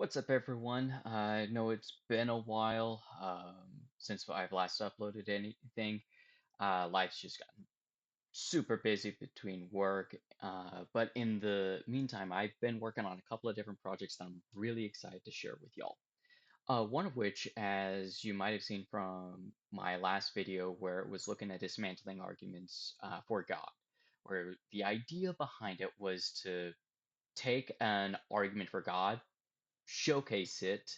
What's up, everyone? I know it's been a while since I've last uploaded anything. Life's just gotten super busy between work, but in the meantime, I've been working on a couple of different projects that I'm really excited to share with y'all. One of which, as you might have seen from my last video, where it was looking at dismantling arguments for God, where the idea behind it was to take an argument for God, showcase it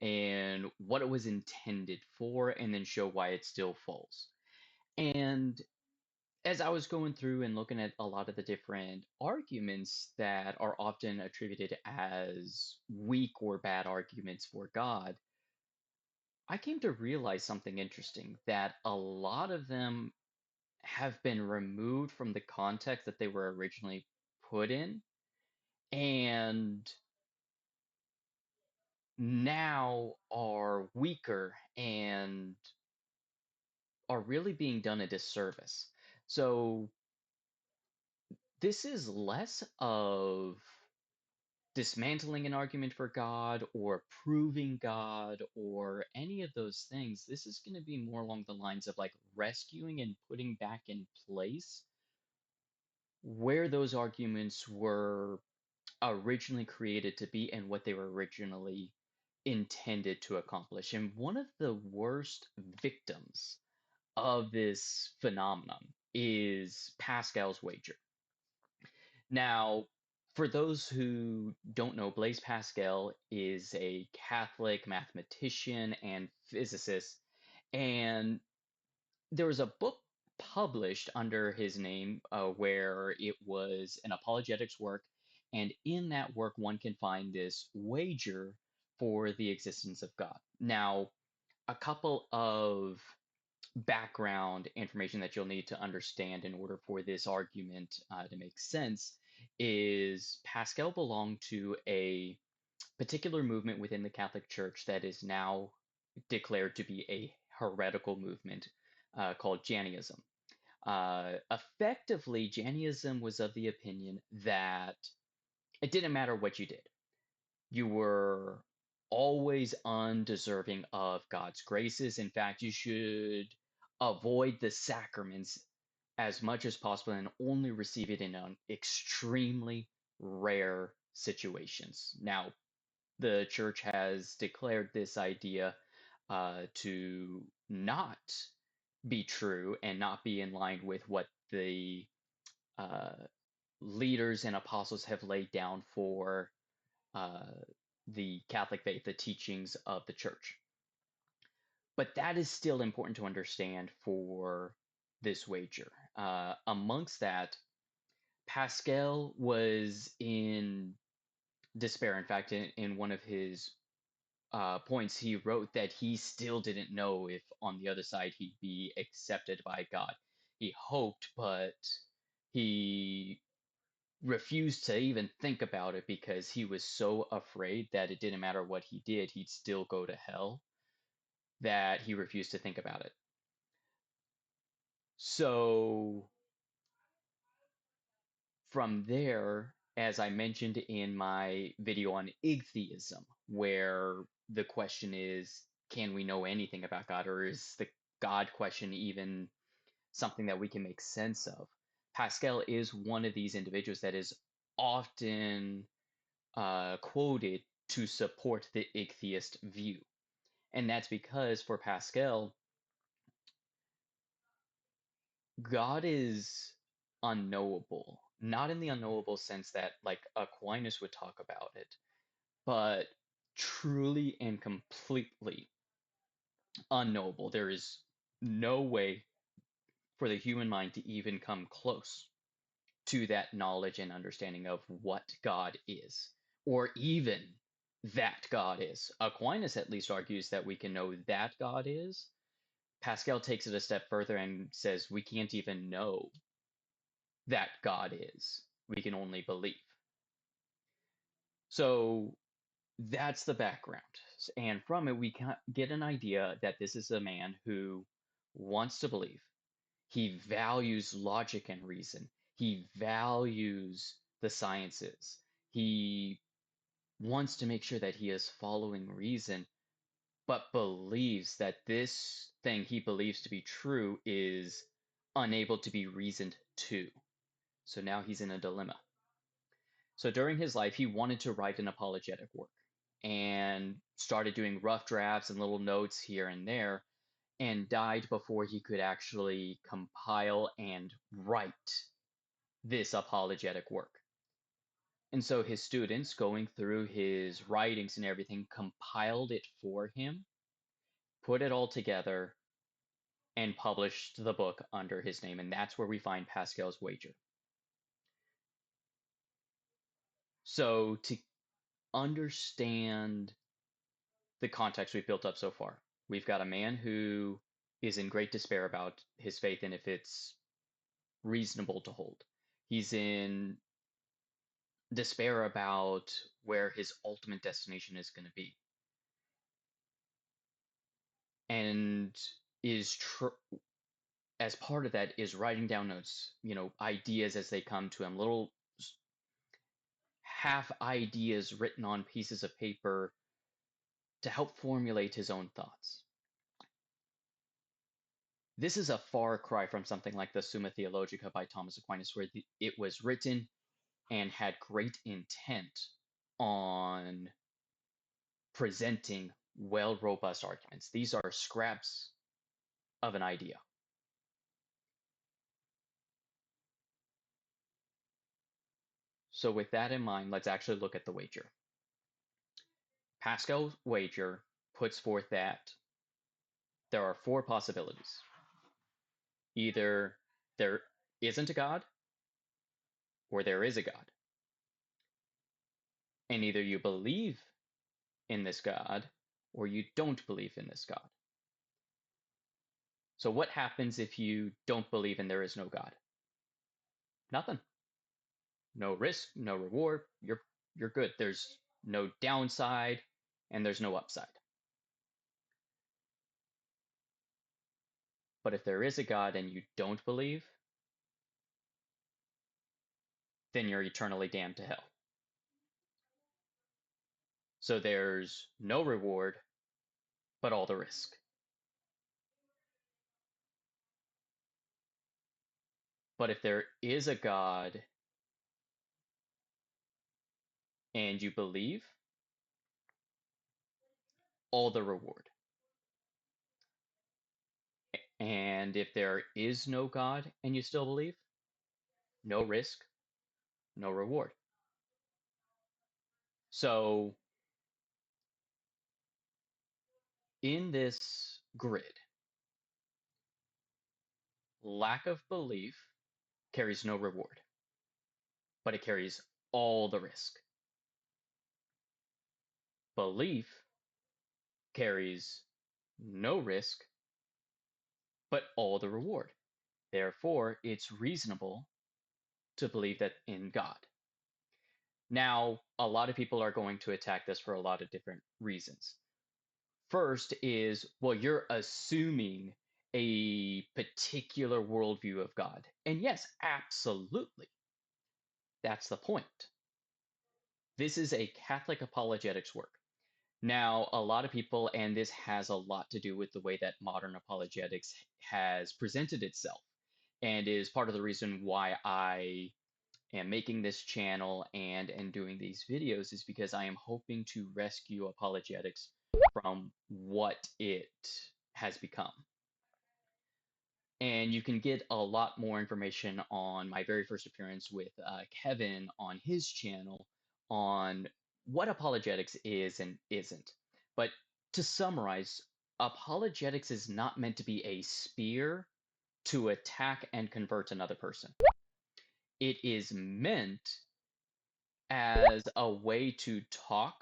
and what it was intended for, and then show why it still falls. And as I was going through and looking at a lot of the different arguments that are often attributed as weak or bad arguments for God, I came to realize something interesting that a lot of them have been removed from the context that they were originally put in, and now are weaker and are really being done a disservice. So this is less of dismantling an argument for God or proving God or any of those things. This is going to be more along the lines of like rescuing and putting back in place where those arguments were originally created to be and what they were originally intended to accomplish. And one of the worst victims of this phenomenon is Pascal's wager. Now, for those who don't know, Blaise Pascal is a Catholic mathematician and physicist, and there was a book published under his name where it was an apologetics work, and in that work, one can find this wager for the existence of God. Now, a couple of background information that you'll need to understand in order for this argument to make sense is Pascal belonged to a particular movement within the Catholic Church that is now declared to be a heretical movement called Jansenism. Effectively, Jansenism was of the opinion that it didn't matter what you did. You were always undeserving of God's graces. In fact, you should avoid the sacraments as much as possible and only receive it in extremely rare situations. Now, the church has declared this idea to not be true and not be in line with what the uh, leaders and apostles have laid down for uh, the Catholic faith, the teachings of the church. But that is still important to understand for this wager. Amongst that, Pascal was in despair. In fact, in one of his points, he wrote that he still didn't know if on the other side he'd be accepted by God. He hoped, but he refused to even think about it because he was so afraid that it didn't matter what he did, he'd still go to hell, that he refused to think about it. So from there, as I mentioned in my video on atheism, where the question is, can we know anything about God, or is the God question even something that we can make sense of? Pascal is one of these individuals that is often quoted to support the atheist view. And that's because for Pascal, God is unknowable, not in the unknowable sense that like Aquinas would talk about it, but truly and completely unknowable. There is no way for the human mind to even come close to that knowledge and understanding of what God is, or even that God is. Aquinas at least argues that we can know that God is. Pascal takes it a step further and says we can't even know that God is. We can only believe. So that's the background. And from it, we can get an idea that this is a man who wants to believe. He values logic and reason. He values the sciences. He wants to make sure that he is following reason, but believes that this thing he believes to be true is unable to be reasoned to. So now he's in a dilemma. So during his life, he wanted to write an apologetic work and started doing rough drafts and little notes here and there, and died before he could actually compile and write this apologetic work. And so his students, going through his writings and everything, compiled it for him, put it all together, and published the book under his name. And that's where we find Pascal's Wager. So to understand the context we've built up so far, we've got a man who is in great despair about his faith and if it's reasonable to hold. He's in despair about where his ultimate destination is going to be. And is as part of that is writing down notes, ideas as they come to him, little half ideas written on pieces of paper to help formulate his own thoughts. This is a far cry from something like the Summa Theologica by Thomas Aquinas, where it was written and had great intent on presenting well, robust arguments. These are scraps of an idea. So with that in mind, let's actually look at the wager. Pascal's wager puts forth that there are four possibilities. Either there isn't a God, or there is a God. And either you believe in this God, or you don't believe in this God. So what happens if you don't believe and there is no God? Nothing. No risk, no reward. You're good. There's no downside and there's no upside. But if there is a God and you don't believe, then you're eternally damned to hell. So there's no reward, but all the risk. But if there is a God and you believe, all the reward. And if there is no God and you still believe, no risk, no reward. So in this grid, lack of belief carries no reward, but it carries all the risk. Belief carries no risk, but all the reward. Therefore, it's reasonable to believe that in God. Now, a lot of people are going to attack this for a lot of different reasons. First is, well, you're assuming a particular worldview of God. And yes, absolutely. That's the point. This is a Catholic apologetics work. Now, a lot of people, and this has a lot to do with the way that modern apologetics has presented itself, and is part of the reason why I am making this channel and doing these videos, is because I am hoping to rescue apologetics from what it has become. And you can get a lot more information on my very first appearance with Kevin on his channel on what apologetics is and isn't. But to summarize, apologetics is not meant to be a spear to attack and convert another person. It is meant as a way to talk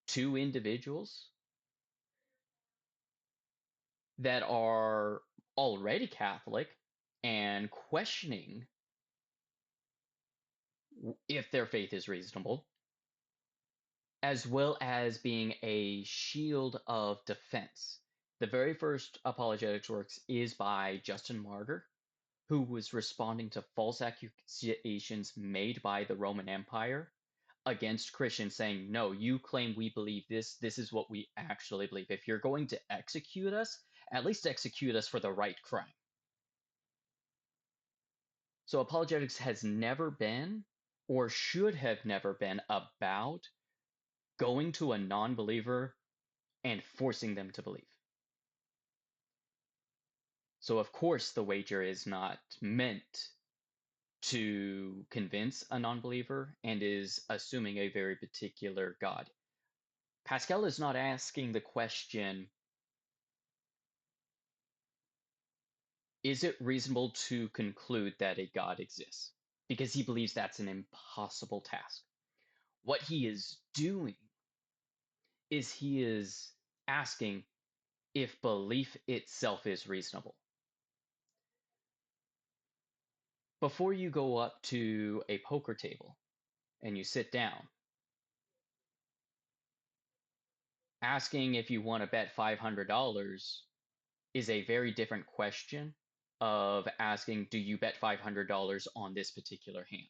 to individuals that are already Catholic and questioning if their faith is reasonable, as well as being a shield of defense. The very first apologetics works is by Justin Martyr, who was responding to false accusations made by the Roman Empire against Christians saying, no, you claim we believe this. This is what we actually believe. If you're going to execute us, at least execute us for the right crime. So apologetics has never been, or should have never been, about going to a non believer and forcing them to believe. So, of course, the wager is not meant to convince a non believer and is assuming a very particular God. Pascal is not asking the question, is it reasonable to conclude that a God exists? Because he believes that's an impossible task. What he is doing is he is asking if belief itself is reasonable. Before you go up to a poker table and you sit down, asking if you want to bet $500 is a very different question of asking, do you bet $500 on this particular hand?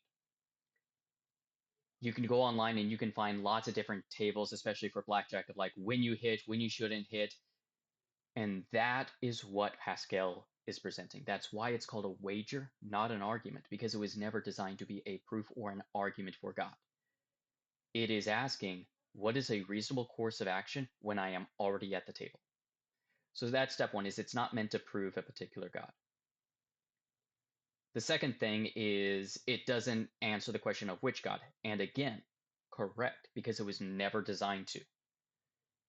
You can go online and you can find lots of different tables, especially for blackjack, of like when you hit, when you shouldn't hit. And that is what Pascal is presenting. That's why it's called a wager, not an argument, because it was never designed to be a proof or an argument for God. It is asking, what is a reasonable course of action when I am already at the table? So that's step one, is it's not meant to prove a particular God. The second thing is it doesn't answer the question of which God. And again, correct, because it was never designed to.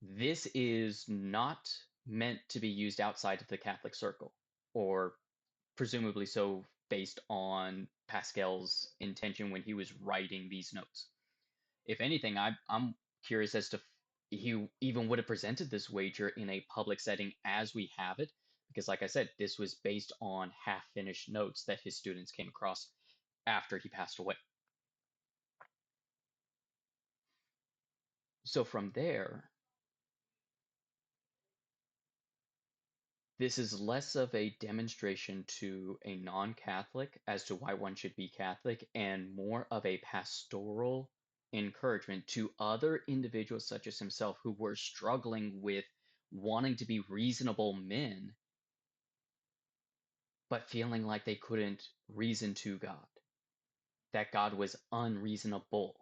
This is not meant to be used outside of the Catholic circle, or presumably so based on Pascal's intention when he was writing these notes. If anything, I'm curious as to he even would have presented this wager in a public setting as we have it, because, like I said, this was based on half finished notes that his students came across after he passed away. So from there, this is less of a demonstration to a non Catholic as to why one should be Catholic and more of a pastoral encouragement to other individuals such as himself who were struggling with wanting to be reasonable men, but feeling like they couldn't reason to God, that God was unreasonable.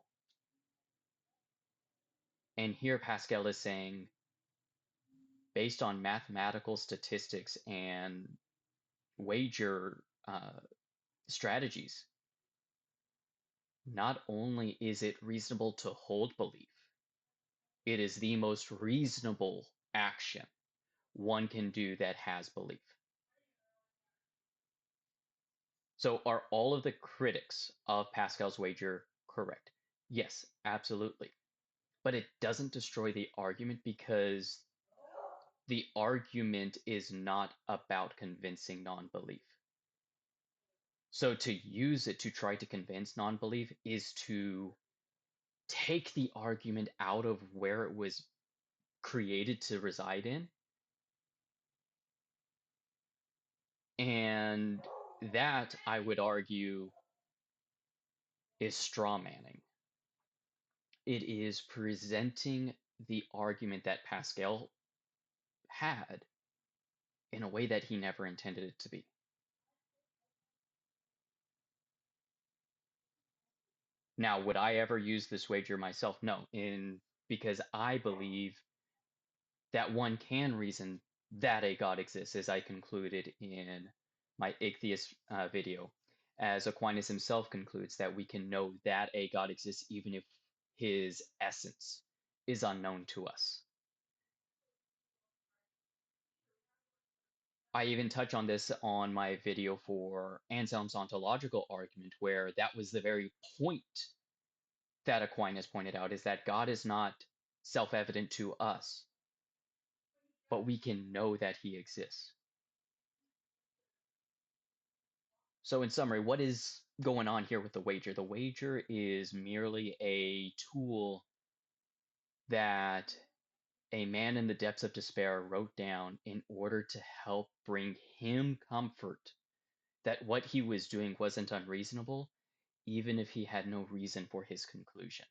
And here Pascal is saying, based on mathematical statistics and wager strategies, not only is it reasonable to hold belief, it is the most reasonable action one can do that has belief. So, are all of the critics of Pascal's wager correct? Yes, absolutely. But it doesn't destroy the argument because the argument is not about convincing non belief. So, to use it to try to convince non belief is to take the argument out of where it was created to reside in. And that, I would argue, is straw manning. It is presenting the argument that Pascal had in a way that he never intended it to be. Now, would I ever use this wager myself? No, because I believe that one can reason that a God exists, as I concluded in my atheist video, as Aquinas himself concludes that we can know that a God exists even if his essence is unknown to us. I even touch on this on my video for Anselm's ontological argument, where that was the very point that Aquinas pointed out, is that God is not self-evident to us, but we can know that he exists. So in summary, what is going on here with the wager? The wager is merely a tool that a man in the depths of despair wrote down in order to help bring him comfort that what he was doing wasn't unreasonable, even if he had no reason for his conclusion.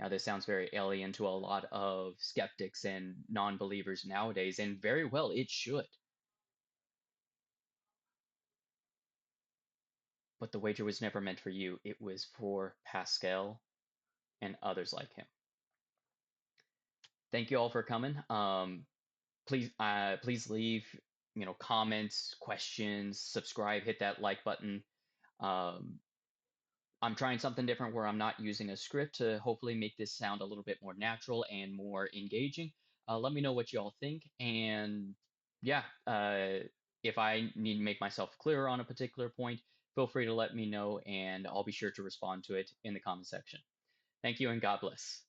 Now, this sounds very alien to a lot of skeptics and non-believers nowadays, and very well it should. But the wager was never meant for you. It was for Pascal and others like him. Thank you all for coming. Please leave, comments, questions, subscribe, hit that like button. Um, I'm trying something different where I'm not using a script to hopefully make this sound a little bit more natural and more engaging. Let me know what you all think. And yeah, if I need to make myself clearer on a particular point, feel free to let me know and I'll be sure to respond to it in the comment section. Thank you and God bless.